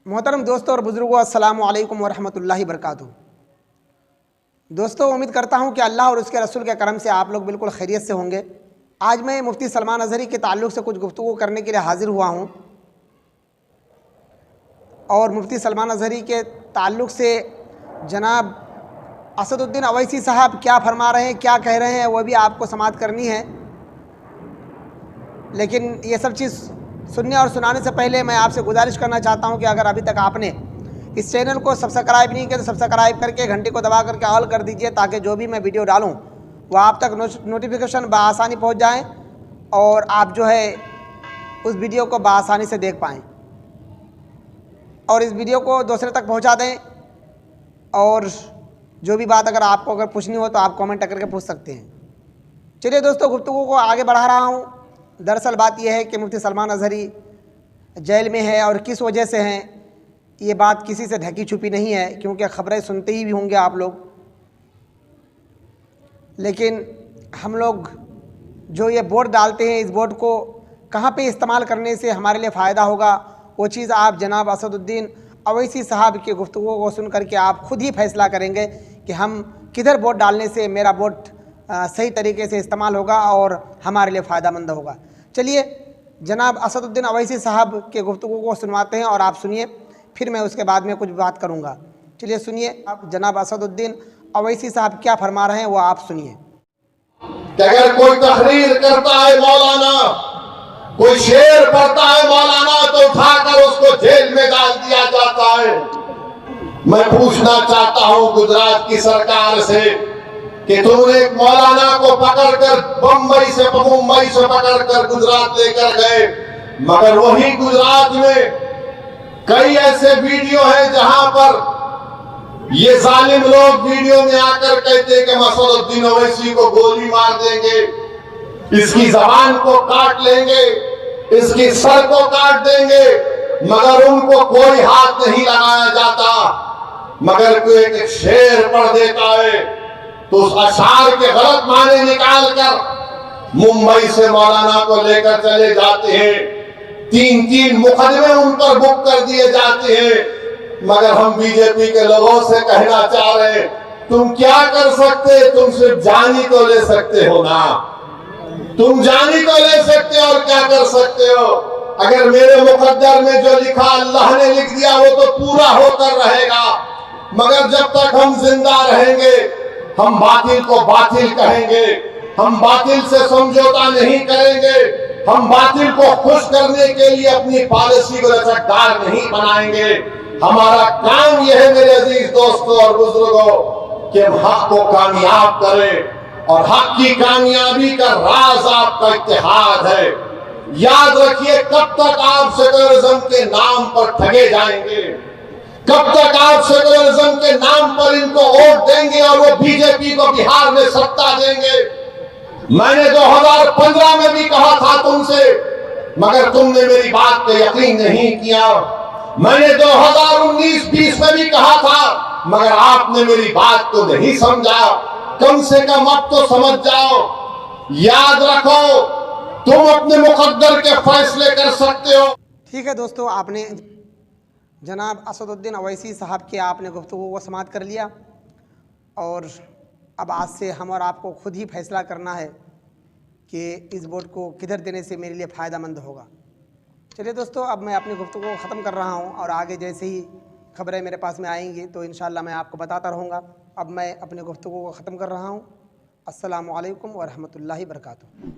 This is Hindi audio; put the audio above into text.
मोहतरम दोस्तों और बुज़ुर्गों, अस्सलामु अलैकुम वरहमतुल्लाहि बरकातुहू। दोस्तों, उम्मीद करता हूँ कि अल्लाह और उसके रसूल के करम से आप लोग बिल्कुल खैरियत से होंगे। आज मैं मुफ्ती सलमान अज़हरी के ताल्लुक़ से कुछ गुफ्तगू करने के लिए हाज़िर हुआ हूँ और मुफ्ती सलमान अज़हरी के ताल्लुक़ से जनाब असदुद्दीन अवैसी साहब क्या फरमा रहे हैं, क्या कह रहे हैं, वह भी आपको समाअत करनी है। लेकिन ये सब चीज़ सुनने और सुनाने से पहले मैं आपसे गुजारिश करना चाहता हूँ कि अगर अभी तक आपने इस चैनल को सब्सक्राइब नहीं किया तो सब्सक्राइब करके घंटे को दबा करके ऑल कर दीजिए, ताकि जो भी मैं वीडियो डालूँ वह आप तक नोटिफिकेशन बआसानी पहुँच जाए और आप जो है उस वीडियो को बआसानी से देख पाएँ और इस वीडियो को दूसरे तक पहुँचा दें। और जो भी बात अगर आपको पूछनी हो तो आप कमेंट करके पूछ सकते हैं। चलिए दोस्तों, गुफ्तगू को आगे बढ़ा रहा हूँ। दरअसल बात यह है कि मुफ्ती सलमान अज़हरी जेल में है और किस वजह से हैं, ये बात किसी से ढकी छुपी नहीं है, क्योंकि ख़बरें सुनते ही भी होंगे आप लोग। लेकिन हम लोग जो ये वोट डालते हैं, इस वोट को कहाँ पे इस्तेमाल करने से हमारे लिए फ़ायदा होगा, वो चीज़ आप जनाब असदुद्दीन अवैसी साहब की गुफ्तगू को सुन करके आप खुद ही फैसला करेंगे कि हम किधर वोट डालने से मेरा वोट सही तरीके से इस्तेमाल होगा और हमारे लिए फ़ायदेमंद होगा। चलिए जनाब असदुद्दीन अवैसी साहब के गुफ्तगू को सुनवाते हैं और आप सुनिए, फिर मैं उसके बाद में कुछ बात करूँगा। चलिए सुनिए, आप जनाब असदुद्दीन अवैसी साहब क्या फरमा रहे हैं वो आप सुनिए। कि अगर कोई तहरीर करता है मौलाना, कोई शेर पढ़ता है मौलाना, तो उठाकर उसको जेल में डाल दिया जाता है। मैं पूछना चाहता हूं गुजरात की सरकार से कि तुमने एक मौलाना को पकड़कर मुंबई से पकड़कर गुजरात लेकर गए, मगर वही गुजरात में कई ऐसे वीडियो हैं जहां पर ये जालिम लोग वीडियो में आकर कहते हैं कि असदुद्दीन अवैसी को गोली मार देंगे, इसकी जबान को काट लेंगे, इसकी सर को काट देंगे, मगर उनको कोई हाथ नहीं लगाया जाता। मगर कोई एक शेर पढ़ देता है तो उस अशार के गलत माने निकाल कर मुंबई से मौलाना को लेकर चले जाते हैं। 3-3 मुकदमे उन पर बुक कर दिए जाते हैं। मगर हम बीजेपी के लोगों से कहना चाह रहे हैं, तुम क्या कर सकते, तुम सिर्फ जानी को ले सकते हो ना, तुम जानी को ले सकते हो और क्या कर सकते हो। अगर मेरे मुकद्दर में जो लिखा अल्लाह ने लिख दिया वो तो पूरा होकर रहेगा, मगर जब तक हम जिंदा रहेंगे हम बातिल को बातिल कहेंगे, हम बातिल से समझौता नहीं करेंगे, हम बातिल को खुश करने के लिए अपनी पॉलिसी को लचकदार नहीं बनाएंगे। हमारा काम यह है मेरे अजीज दोस्तों और बुजुर्गों कि हम हक को कामयाब करें और हक की कामयाबी का राज आपका इत्तेहाद है। याद रखिए, कब तक आप सेकुलरिज्म के नाम पर ठगे जाएंगे, कब तक आप सेकुलरिज्म के नाम पर इनको वोट देंगे और वो बीजेपी को बिहार में सत्ता देंगे। मैंने 2015 में भी कहा था तुमसे, मगर तुमने मेरी बात पे यकीन नहीं किया। मैंने 2019-20 में भी कहा था, मगर आपने मेरी बात को नहीं समझा। कम से कम अब तो समझ जाओ। याद रखो, तुम अपने मुकद्दर के फैसले कर सकते हो। ठीक है दोस्तों, आपने जनाब असदुद्दीन अवैसी साहब के आपने गुफ्तगू को समाअत कर लिया और अब आज से हम और आपको खुद ही फैसला करना है कि इस वोट को किधर देने से मेरे लिए फ़ायदेमंद होगा। चलिए दोस्तों, अब मैं अपनी गुफ्तगू को ख़त्म कर रहा हूँ और आगे जैसे ही खबरें मेरे पास में आएंगी तो इंशाअल्लाह मैं आपको बताता रहूँगा। अब मैं अपनी गुफ्तगू को ख़त्म कर रहा हूँ। अस्सलामु अलैकुम वरहमतुल्लाहि बरकातुहू।